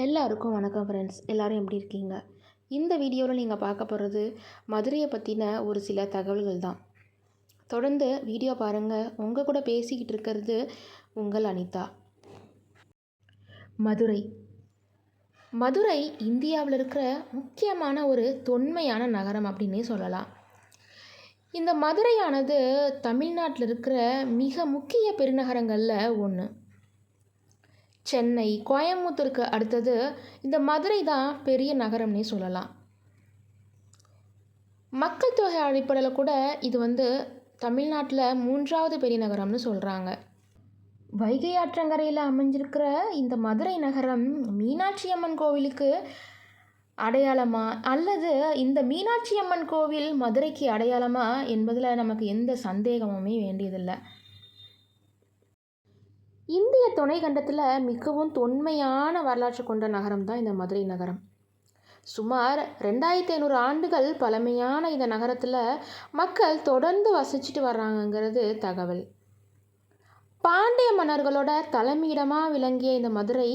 எல்லாருக்கும் வணக்கம் ஃப்ரெண்ட்ஸ். எல்லோரும் எப்படி இருக்கீங்க? இந்த வீடியோவில் நீங்கள் பார்க்க போகிறது மதுரையை பற்றின ஒரு சில தகவல்கள் தான். தொடர்ந்து வீடியோ பாருங்கள். உங்கள் கூட பேசிக்கிட்டு இருக்கிறது உங்கள் அனிதா. மதுரை மதுரை இந்தியாவில் இருக்கிற முக்கியமான ஒரு தொன்மையான நகரம் அப்படின்னே சொல்லலாம். இந்த மதுரையானது தமிழ்நாட்டில் இருக்கிற மிக முக்கிய பெருநகரங்களில் ஒன்று. சென்னை, கோயம்புத்தூருக்கு அடுத்தது இந்த மதுரை தான் பெரிய நகரம்னே சொல்லலாம். மக்கள் தொகை அடிப்படையில் கூட இது தமிழ்நாட்டில் 3வது பெரிய நகரம்னு சொல்கிறாங்க. வைகை ஆற்றங்கரையில் அமைஞ்சிருக்கிற இந்த மதுரை நகரம் மீனாட்சி அம்மன் கோவிலுக்கு அடையாளமா, அல்லது இந்த மீனாட்சி அம்மன் கோவில் மதுரைக்கு அடையாளமா என்பதில் நமக்கு எந்த சந்தேகமுமே வேண்டியதில்லை. இந்திய துணைக்கண்டத்தில் மிகவும் தொன்மையான வரலாற்று கொண்ட நகரம் தான் இந்த மதுரை நகரம். சுமார் 2500 ஆண்டுகள் பழமையான இந்த நகரத்தில் மக்கள் தொடர்ந்து வசிச்சுட்டு வர்றாங்கங்கிறது தகவல். பாண்டிய மன்னர்களோட தலைமையிடமாக விளங்கிய இந்த மதுரை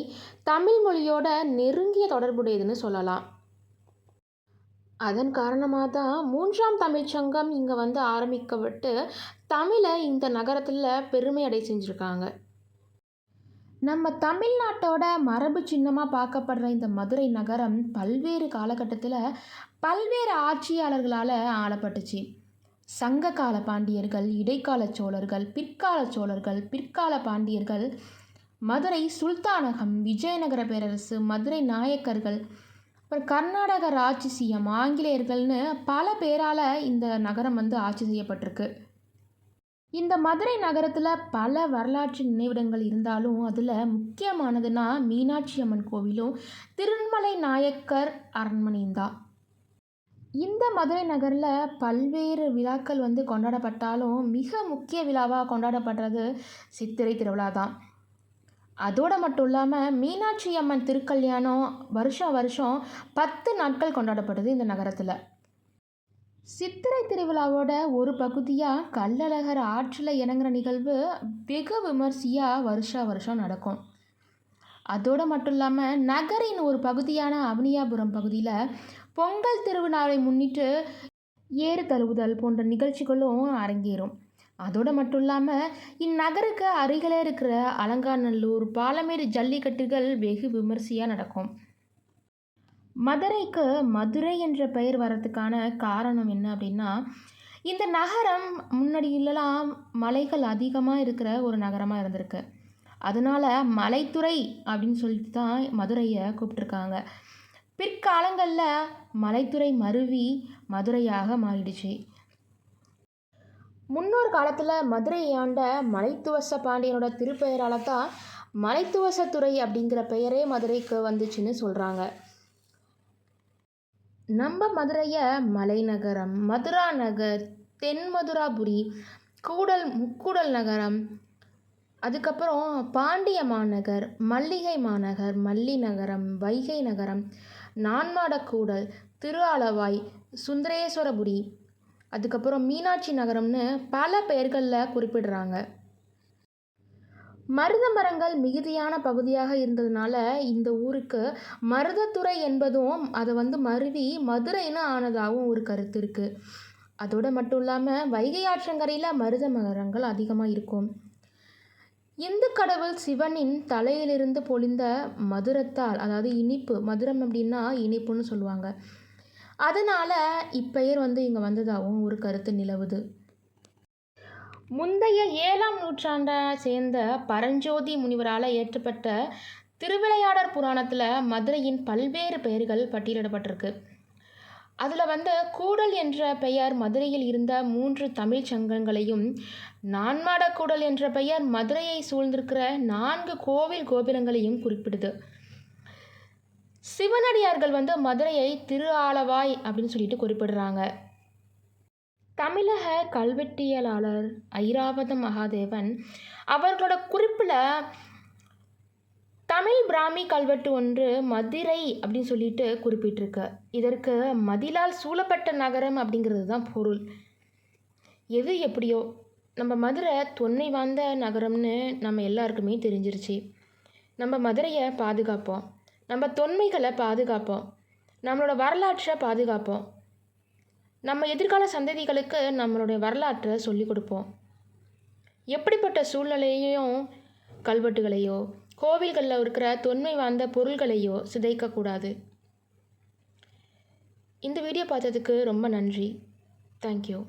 தமிழ் மொழியோட நெருங்கிய தொடர்புடையதுன்னு சொல்லலாம். அதன் காரணமாக தான் 3ஆம் தமிழ்ச்சங்கம் இங்கே ஆரம்பிக்கப்பட்டு தமிழை இந்த நகரத்தில் பெருமை அடை செஞ்சுருக்காங்க. நம்ம தமிழ்நாட்டோட மரபு சின்னமாக பார்க்கப்படுற இந்த மதுரை நகரம் பல்வேறு காலகட்டத்தில் பல்வேறு ஆட்சியாளர்களால் ஆளப்பட்டுச்சு. சங்ககால பாண்டியர்கள், இடைக்கால சோழர்கள், பிற்கால பாண்டியர்கள், மதுரை சுல்தானகம், விஜயநகர பேரரசு, மதுரை நாயக்கர்கள், அப்புறம் கர்நாடக ராட்சிசியம், ஆங்கிலேயர்கள்னு பல பேரால் இந்த நகரம் ஆட்சி செய்யப்பட்டிருக்கு. இந்த மதுரை நகரத்தில் பல வரலாற்று நினைவிடங்கள் இருந்தாலும் அதில் முக்கியமானதுன்னா மீனாட்சி அம்மன் கோவிலும் திருமலை நாயக்கர் அரண்மனையும் தான். இந்த மதுரை நகரில் பல்வேறு விழாக்கள் கொண்டாடப்பட்டாலும் மிக முக்கிய விழாவாக கொண்டாடப்படுறது சித்திரை திருவிழா தான். அதோடு மட்டும் இல்லாமல் மீனாட்சி அம்மன் திருக்கல்யாணம் வருஷம் 10 நாட்கள் கொண்டாடப்படுது இந்த நகரத்தில். சித்திரை திருவிழாவோட ஒரு பகுதியாக கள்ளழகர் ஆற்றில் இறங்குற நிகழ்வு வெகு விமர்சையாக வருஷம் நடக்கும். அதோடு மட்டும் இல்லாமல் நகரின் ஒரு பகுதியான அவனியாபுரம் பகுதியில் பொங்கல் திருவிழாவை முன்னிட்டு ஏறு தழுவுதல் போன்ற நிகழ்ச்சிகளும் அரங்கேறும். அதோடு மட்டும் இல்லாமல் இந்நகருக்கு அருகில் இருக்கிற அலங்காநல்லூர், பாலமேடு ஜல்லிக்கட்டுகள் வெகு விமர்சையாக நடக்கும். மதுரைக்கு மதுரை என்ற பெயர் வரத்துக்கான காரணம் என்ன அப்படின்னா, இந்த நகரம் முன்னாடியிலலாம் மலைகள் அதிகமாக இருக்கிற ஒரு நகரமாக இருந்திருக்கு. அதனால் மலைத்துறை அப்படின்னு சொல்லிட்டு தான் மதுரையை கூப்பிட்ருக்காங்க. பிற்காலங்களில் மலைத்துறை மருவி மதுரையாக மாறிடுச்சு. முன்னொரு காலத்தில் மதுரையை ஆண்ட மலைத்துவச பாண்டியனோட திருப்பெயரால் தான் மலைத்துவசத்துறை அப்படிங்கிற பெயரே மதுரைக்கு வந்துச்சுன்னு சொல்கிறாங்க. நம்ம மதுரையை மலைநகரம், மதுரா நகர், தென்மதுராபுரி, முக்கூடல் நகரம், அதுக்கப்புறம் பாண்டிய மாநகர், மல்லிகை மாநகர், மல்லி நகரம், வைகை நகரம், நான்மாடக்கூடல், திருஆலவாய், சுந்தரேஸ்வரபுரி, அதுக்கப்புறம் மீனாட்சி நகரம்னு பல பெயர்களில் குறிப்பிடுறாங்க. மருத மரங்கள் மிகுதியான பகுதியாக இருந்ததுனால இந்த ஊருக்கு மருதத்துறை என்பதும் அதை மருவி மதுரைன்னு ஆனதாகவும் ஒரு கருத்து இருக்குது. அதோடு மட்டும் இல்லாமல் வைகை ஆற்றங்கரையில் மருத மரங்கள் அதிகமாக இருக்கும். இந்து கடவுள் சிவனின் தலையிலிருந்து பொழிந்த மதுரத்தால், அதாவது இனிப்பு, மதுரம் அப்படின்னா இனிப்புன்னு சொல்லுவாங்க. அதனால் இப்பெயர் இங்கே வந்ததாகவும் ஒரு கருத்து நிலவுது. முந்தைய 7ஆம் நூற்றாண்டை சேர்ந்த பரஞ்சோதி முனிவரால் இயற்றப்பட்ட திருவிளையாடற் புராணத்தில் மதுரையின் பல்வேறு பெயர்கள் பட்டியலிடப்பட்டிருக்கு. அதில் கூடல் என்ற பெயர் மதுரையில் இருந்த 3 தமிழ் சங்கங்களையும், நான்மாடக்கூடல் என்ற பெயர் மதுரையை சூழ்ந்திருக்கிற 4 கோவில் கோபுரங்களையும் குறிப்பிடுது. சிவனடியார்கள் மதுரையை திரு ஆலவாய் அப்படின்னு சொல்லிட்டு குறிப்பிடுறாங்க. தமிழக கல்வெட்டியலாளர் ஐராவத மகாதேவன் அவர்களோட குறிப்பில் தமிழ் பிராமி கல்வெட்டு ஒன்று மதுரை அப்படின்னு சொல்லிட்டு குறிப்பிட்டிருக்கு. இதற்கு மதிலால் சூழப்பட்ட நகரம் அப்படிங்கிறது தான் பொருள். எது எப்படியோ நம்ம மதுரை தொன்மை வாய்ந்த நகரம்னு நம்ம எல்லாருக்குமே தெரிஞ்சிருச்சு. நம்ம மதுரையை பாதுகாப்போம். நம்ம தொன்மைகளை பாதுகாப்போம், நம்மளோட வரலாற்றை பாதுகாப்போம், நம்ம எதிர்கால சந்ததிகளுக்கு நம்மளுடைய வரலாற்றை சொல்லிக் கொடுப்போம். எப்படிப்பட்ட சூழ்நிலையையும் கல்வெட்டுகளையோ கோவில்களில் இருக்கிற தொன்மை வாய்ந்த பொருள்களையோ சிதைக்கக்கூடாது. இந்த வீடியோ பார்த்ததுக்கு ரொம்ப நன்றி. தேங்க்யூ.